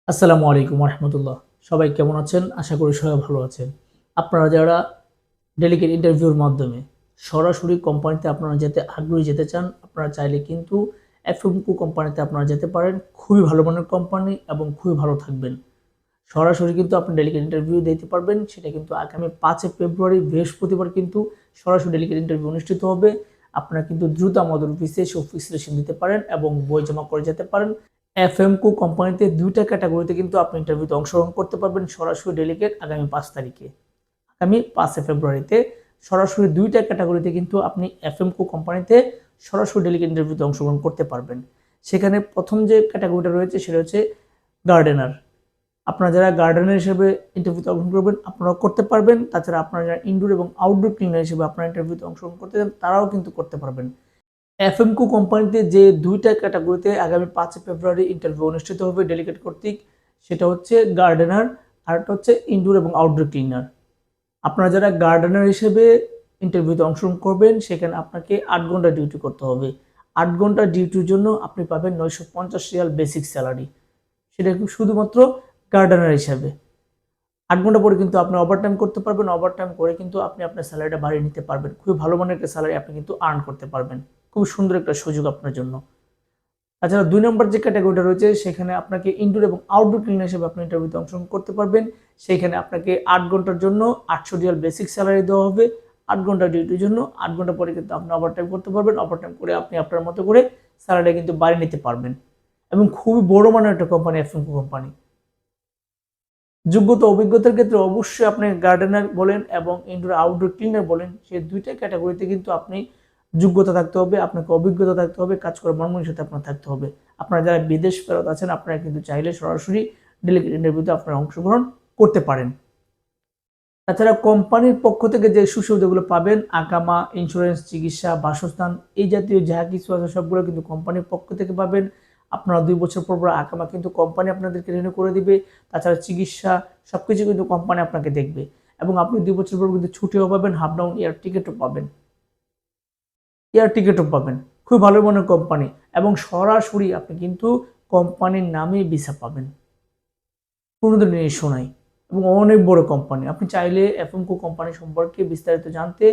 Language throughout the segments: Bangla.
আসসালামু আলাইকুম রহমতুল্লাহ। সবাই কেমন আছেন? আশা করি সবাই ভালো আছেন। আপনারা যারা ডেলিগেট ইন্টারভিউর মাধ্যমে সরাসরি কোম্পানিতে আপনারা যেতে আগ্রহী যেতে চান, আপনারা চাইলে কিন্তু এফএমকো কোম্পানিতে আপনারা যেতে পারেন। খুবই ভালো মানের কোম্পানি এবং খুবই ভালো থাকবেন। সরাসরি কিন্তু আপনি ডেলিগেট ইন্টারভিউ দিতে পারবেন। সেটা কিন্তু আগামী ৫ ফেব্রুয়ারি বৃহস্পতিবার কিন্তু সরাসরি ডেলিগেট ইন্টারভিউ অনুষ্ঠিত হবে। আপনারা কিন্তু দ্রুত আমাদের অফিসে এসে অফিস সিলেকশন দিতে পারেন এবং বই জমা করে যেতে পারেন। এফএমকো কোম্পানিতে ২ টা ক্যাটাগরিতে কিন্তু আপনি ইন্টারভিউতে অংশগ্রহণ করতে পারবেন সরাসরি ডেলিগেট আগামী ৫ তারিখে। আগামী ৫ ফেব্রুয়ারিতে সরাসরি ২ টা ক্যাটাগরিতে কিন্তু আপনি এফএমকো কোম্পানিতে সরাসরি ডেলিগেট ইন্টারভিউতে অংশগ্রহণ করতে পারবেন। সেখানে ১ম যে ক্যাটাগরিটা রয়েছে সেটা হচ্ছে গার্ডেনার। আপনারা যারা গার্ডেনার হিসেবে ইন্টারভিউতে অংশগ্রহণ করবেন আপনারাও করতে পারবেন। তাছাড়া আপনারা যারা ইনডোর এবং আউটডোর ক্লিনার হিসেবে আপনারা ইন্টারভিউতে অংশগ্রহণ করতে চান তারাও কিন্তু করতে পারবেন। এফএমকো কোম্পানিতে যে ২ টা ক্যাটাগরিতে আগামী ৫ ফেব্রুয়ারি ইন্টারভিউ অনুষ্ঠিত হবে ডেলিগেট কর্তৃক, সেটা হচ্ছে গার্ডেনার, আরেকটা হচ্ছে ইনডোর এবং আউটডোর ক্লিনার। আপনারা যারা গার্ডেনার হিসেবে ইন্টারভিউতে অংশগ্রহণ করবেন সেখানে আপনাকে ৮ ঘন্টা ডিউটি করতে হবে। ৮ ঘন্টা ডিউটির জন্য আপনি পাবেন ৯৫০ রিয়াল বেসিক স্যালারি। সেটা শুধুমাত্র গার্ডেনার হিসাবে। ৮ ঘন্টা পরে কিন্তু আপনি ওভারটাইম করতে পারবেন। ওভারটাইম করে কিন্তু আপনি আপনার স্যালারিটা বাড়িয়ে নিতে পারবেন। খুবই ভালো মানের একটা স্যালারি আপনি কিন্তু আর্ন করতে পারবেন। খুব সুন্দর একটা সুযোগ আপনার জন্য। তাছাড়া ২ নম্বর যে ক্যাটাগরিটা রয়েছে সেখানে আপনাকে ইনডোর এবং আউটডোর ক্লিনার হিসেবে আপনি ইন্টারভিউতে অংশগ্রহণ করতে পারবেন। সেইখানে আপনাকে ৮ ঘন্টার জন্য ৮০০ রিয়াল বেসিক স্যালারি দেওয়া হবে। ৮ ঘন্টা ডিউটির জন্য ৮ ঘন্টা পরে কিন্তু আপনি ওভারটাইম করতে পারবেন। ওভারটাইম করে আপনি আপনার মতো করে স্যালারিটা কিন্তু বাড়িয়ে নিতে পারবেন। এবং খুবই বড় মানের একটা কোম্পানি এফএমকো কোম্পানি। যোগ্যতা অভিজ্ঞতার ক্ষেত্রে অবশ্যই আপনি গার্ডেনার বলেন এবং ইনডোর আউটডোর ক্লিনার বলেন, সেই ২ টা ক্যাটাগরিতে কিন্তু আপনি যোগ্যতা থাকতে হবে, আপনাকে অভিজ্ঞতা থাকতে হবে, কাজ করার মনমানসিকতা আপনার থাকতে হবে। আপনারা যারা বিদেশ ফেরত আছেন আপনারা কিন্তু চাইলে সরাসরি ডেলিগেট ইন্টারভিউতে আপনারা অংশগ্রহণ করতে পারেন। তাছাড়া কোম্পানির পক্ষ থেকে যে সুবিধাগুলো পাবেন, আকামা, ইন্স্যুরেন্স, চিকিৎসা, বাসস্থান এই জাতীয় যা কিছু আছে সবগুলো কিন্তু কোম্পানির পক্ষ থেকে পাবেন। আপনারা ২ বছর পর আকামা কিন্তু কোম্পানি আপনাদেরকে রিনিউ করে দিবে। তাছাড়া চিকিৎসা সবকিছু কিন্তু কোম্পানি আপনাকে দেখবে এবং আপনি ২ বছর পর কিন্তু ছুটিও পাবেন, হাফ ডাউন এয়ার টিকেটও পাবেন। খুবই ভালো মানের কোম্পানি এবং সরাসরি আপনি কিন্তু কোম্পানির নামেই ভিসা পাবেন। কোনোদিন ইস্যু নাই এবং অনেক বড় কোম্পানি। আপনি চাইলে এফএমকো কোম্পানি সম্পর্কে বিস্তারিত জানতে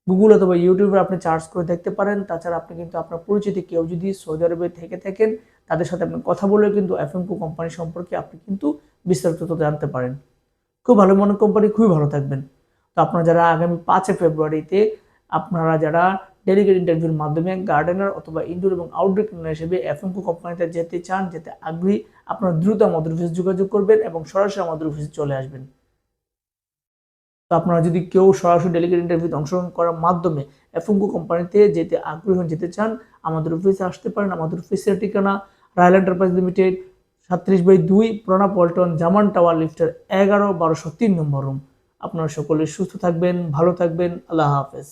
গুগল অথবা ইউটিউবে আপনি সার্চ করে দেখতে পারেন। তাছাড়া আপনি কিন্তু আপনার পরিচিত কেউ যদি সৌদি আরবে থেকে থাকেন তাদের সাথে আপনি কথা বলে কিন্তু এফএমকো কোম্পানি সম্পর্কে আপনি কিন্তু বিস্তারিত জানতে পারেন। খুব ভালো মানের কোম্পানি, খুবই ভালো থাকবেন। তো আপনারা যারা আগামী ৫ ফেব্রুয়ারিতে আপনারা যারা ডেলিগেট ইন্টারভিউর মাধ্যমে গার্ডেনার অথবা ইনডোর এবং আউটডোর ক্লিনার হিসেবে এফএমকো কোম্পানিতে যেতে চান, যেতে আগ্রহী, আপনারা দ্রুত আমাদের অফিসে যোগাযোগ করবেন এবং সরাসরি আমাদের অফিসে চলে আসবেন। তো আপনারা যদি কেউ সরাসরি ডেলিগেট ইন্টারভিউতে অংশগ্রহণ করার মাধ্যমে এফএমকো কোম্পানিতে যেতে আগ্রহী হন, যেতে চান, আমাদের অফিসে আসতে পারেন। আমাদের অফিসের ঠিকানা রায়ল এন্টারপ্রাইজ লিমিটেড 37/2 পুরানা পল্টন, জামান টাওয়ার, লিফটের ১১, ১২০৩ নম্বর রুম। আপনারা সকলে সুস্থ থাকবেন, ভালো থাকবেন। আল্লাহ হাফেজ।